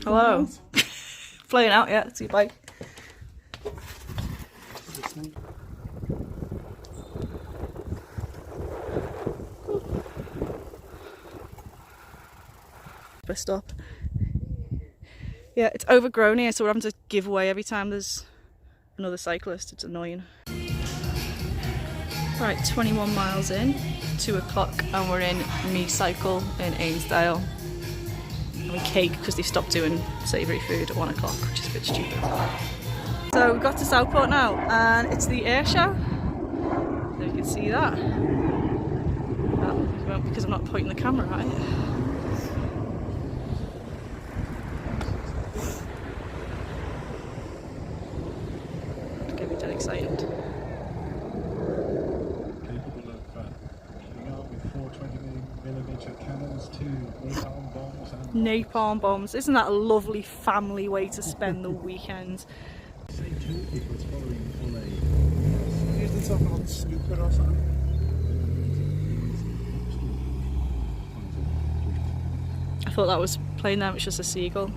Hello. Playing out, yeah. See you, bye. Stop. Yeah, it's overgrown here, so we're having to give away every time there's another cyclist. It's annoying. Right, 21 miles in, 2 o'clock, and we're in Me Cycle in Ainsdale. Having cake because they've stopped doing savoury food at 1 o'clock, which is a bit stupid. So we've got to Southport now, and it's the air show. So you can see that. Well, because I'm not pointing the camera at it. It's going to be dead excited. Capable of killing out with 420mm cannons, 2 napalm bombs and... Napalm bombs. Isn't that a lovely family way to spend the weekend? Say 2 people following on a... Usually something on snooker or something. I thought that was playing them, it's just a seagull.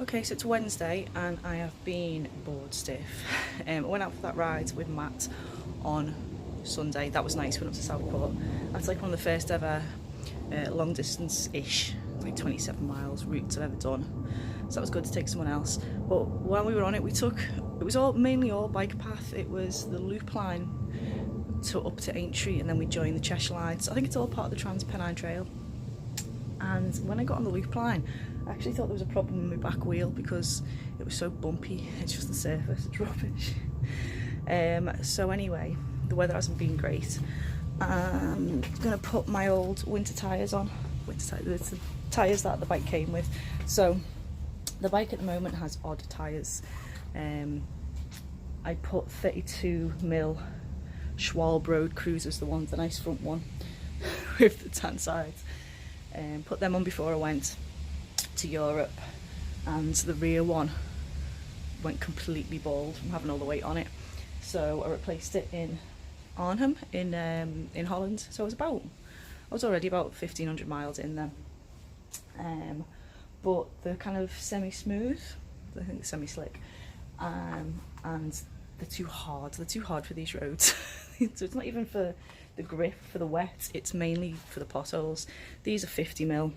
Okay, so it's Wednesday and I have been bored stiff. I went out for that ride with Matt on Sunday. That was nice, went up to Southport. That's like one of the first ever long distance-ish, like 27 miles routes I've ever done. So that was good to take someone else. But while we were on it, it was mainly all bike path. It was the loop line up to Aintree, and then we joined the Cheshire line. So I think it's all part of the Trans-Pennine Trail. And when I got on the loop line, I actually thought there was a problem with my back wheel because it was so bumpy. It's just the surface, it's rubbish. So anyway, the weather hasn't been great. I'm going to put my old winter tyres on. It's the tyres that the bike came with. So the bike at the moment has odd tyres. I put 32mm Schwalbe Road Cruisers, the ones, the nice front one with the tan sides. Put them on before I went to Europe, and the rear one went completely bald from having all the weight on it. So I replaced it in Arnhem in Holland. So I was already about 1,500 miles in them. But they're kind of semi-smooth, I think they're semi-slick, and they're too hard. They're too hard for these roads. So it's not even for the grip, for the wet, it's mainly for the potholes. These are 50mm,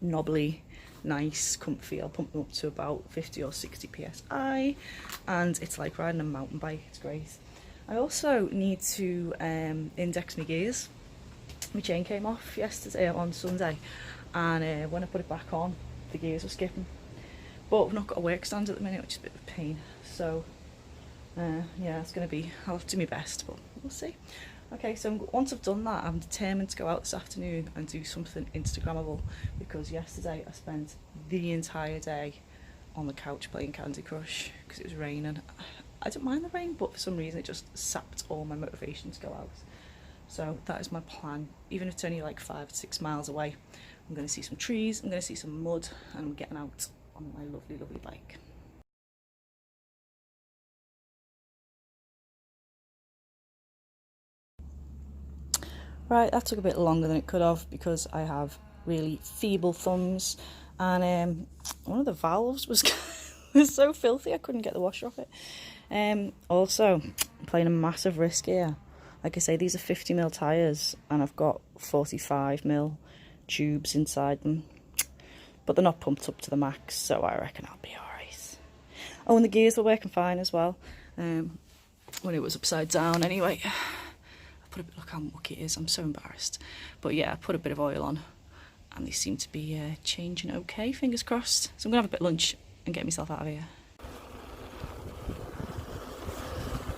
knobbly, nice, comfy. I'll pump them up to about 50 or 60 psi, and it's like riding a mountain bike. It's great. I also need to index my gears. My chain came off yesterday on Sunday, and when I put it back on, the gears were skipping. But I've not got a work stand at the minute, which is a bit of a pain. So yeah, it's going to be, I'll have to do my best, but we'll see. Okay, so once I've done that, I'm determined to go out this afternoon and do something Instagrammable, because yesterday I spent the entire day on the couch playing Candy Crush because it was raining. I don't mind the rain, but for some reason it just sapped all my motivation to go out. So that is my plan. Even if it's only like 5 or 6 miles away, I'm going to see some trees, I'm going to see some mud, and I'm getting out on my lovely, lovely bike. Right, that took a bit longer than it could have because I have really feeble thumbs, and one of the valves was was so filthy I couldn't get the washer off it. Also, I'm playing a massive risk here. Like I say, these are 50mm tyres and I've got 45mm tubes inside them, but they're not pumped up to the max, so I reckon I'll be alright. Oh, and the gears were working fine as well when it was upside down anyway. Look how mucky it is, I'm so embarrassed. But yeah, I put a bit of oil on and they seem to be changing okay, fingers crossed. So I'm gonna have a bit of lunch and get myself out of here.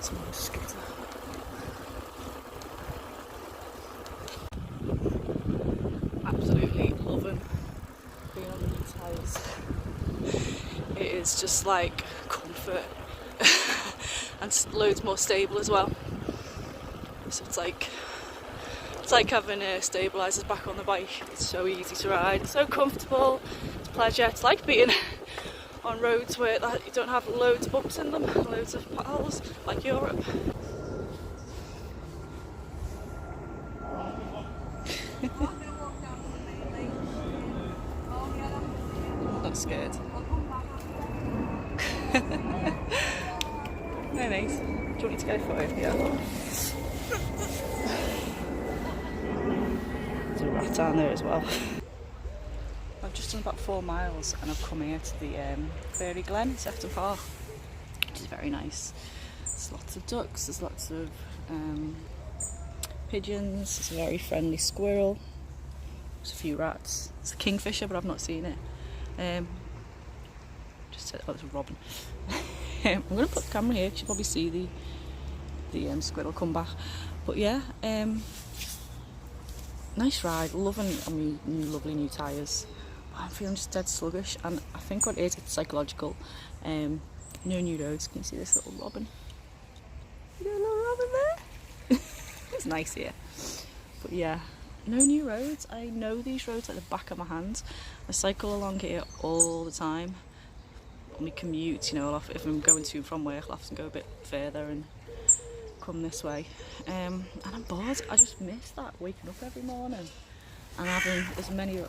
Some more scooter. it's just like comfort and loads more stable as well. So it's like having stabilisers back on the bike. It's so easy to ride, so comfortable, it's a pleasure. It's like being on roads where you don't have loads of bumps in them, loads of potholes, like Europe. Not scared. No, nice. Do you want me to go for it? Yeah. There's a rat down there as well. I've just done about 4 miles and I've come here to the Ferry Glen, Southport, which is very nice. There's lots of ducks, there's lots of pigeons, there's a very friendly squirrel, there's a few rats, it's a kingfisher but I've not seen it. Just said, oh, it's a robin. I'm going to put the camera here because you'll probably see the squirrel come back. But yeah, nice ride, lovely new tyres. But I'm feeling just dead sluggish, and I think what it is, it's psychological. No new roads. Can you see this little robin? You got a little robin there? It's nice here. But yeah, no new roads. I know these roads like the back of my hand. I cycle along here all the time. On my commute, you know, if I'm going to and from work, I'll have to go a bit further and come this way. And I'm bored. I just miss that, waking up every morning and having as many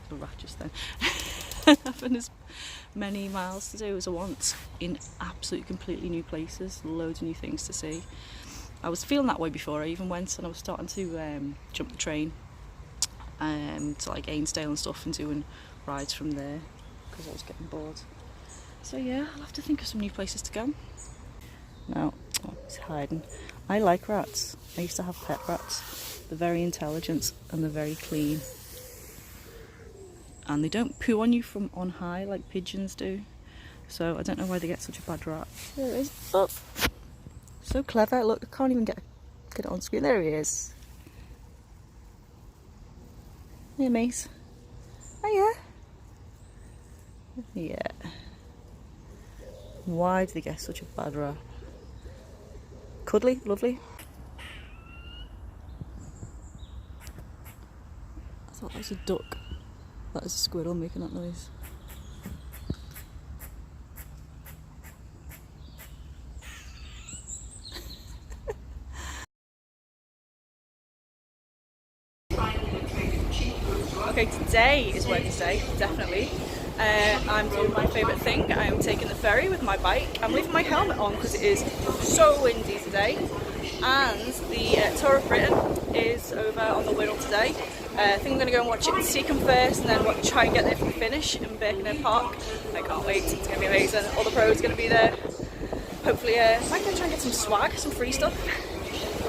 the rat just then having as many miles to do as I want in absolutely completely new places, loads of new things to see. I was feeling that way before I even went, and I was starting to jump the train to like Ainsdale and stuff and doing rides from there because I was getting bored. So yeah, I'll have to think of some new places to go. Now, oh, he's hiding. I like rats. I used to have pet rats. They're very intelligent and they're very clean. And they don't poo on you from on high like pigeons do. So I don't know why they get such a bad rap. There it is. Oh, so clever. Look, I can't even get it on screen. There he is. Hey, mate. Hiya. Yeah. Why do they get such a bad rap? Cuddly, lovely. I thought that was a duck. That is a squirrel making that noise. Okay, today is Wednesday, definitely. I'm doing my favourite thing. I am taking the ferry with my bike. I'm leaving my helmet on because it is so windy today. And the Tour of Britain is over on the Wirral today. I think I'm going to go and watch it in Seacombe first, and then try and get there for the finish in Birkenhead Park. I can't wait, it's going to be amazing. All the pros are going to be there. Hopefully, I might go try and get some swag, some free stuff.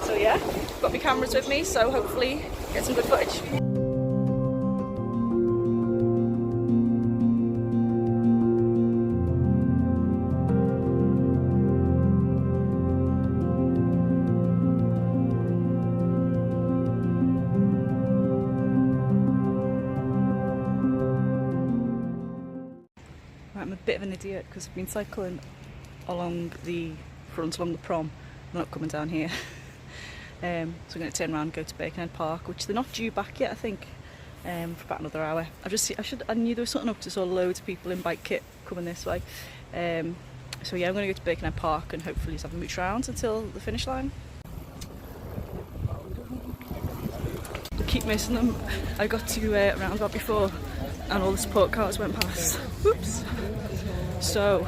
So yeah, got my cameras with me, so hopefully get some good footage. I'm a bit of an idiot because I've been cycling along the front, along the prom, I'm not coming down here. So I'm going to turn around and go to Birkenhead Park, which they're not due back yet, I think, for about another hour. I knew there was something up to, saw loads of people in bike kit coming this way. So yeah, I'm going to go to Birkenhead Park and hopefully just have a mooch round until the finish line. I keep missing them. I got to roundabout before and all the support cars went past. Whoops. So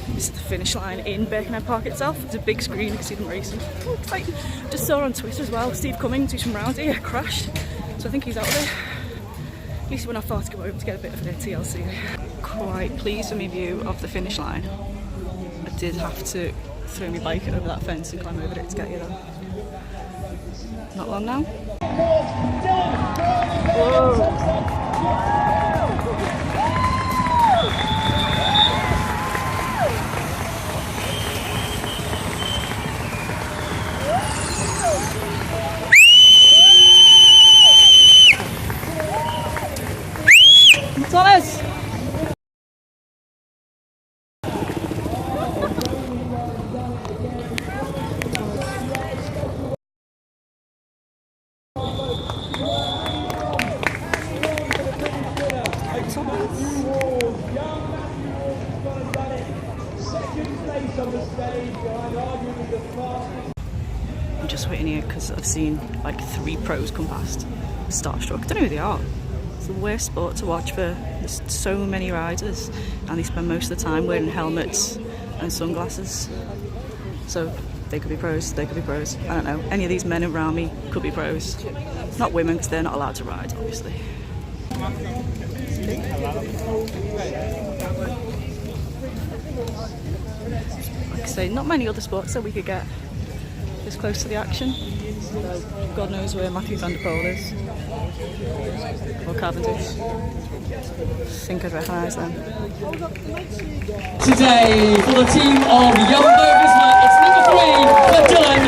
this is the finish line in Birkenhead Park itself. It's a big screen, you can see them racing. Oh, exciting. Just saw on Twitter as well, Steve Cummings, who's from round here, crashed. So I think he's out there. At least when I thought to go home to get a bit of a TLC. Quite pleased with my view of the finish line. I did have to throw my bike over that fence and climb over it to get here though. Not long now. Whoa. Manners! I'm just waiting here because I've seen like 3 pros come past. Starstruck. I don't know who they are. It's the worst sport to watch for. There's so many riders and they spend most of the time wearing helmets and sunglasses. So they could be pros, they could be pros. I don't know. Any of these men around me could be pros. Not women because they're not allowed to ride, obviously. Like I say, not many other sports that we could get this close to the action. So God knows where Matthew van der Poel is. Or Cavendish. I think I'd recognise them. Today, for the team of Jumbo-Visma, it's number 3 for Dylan.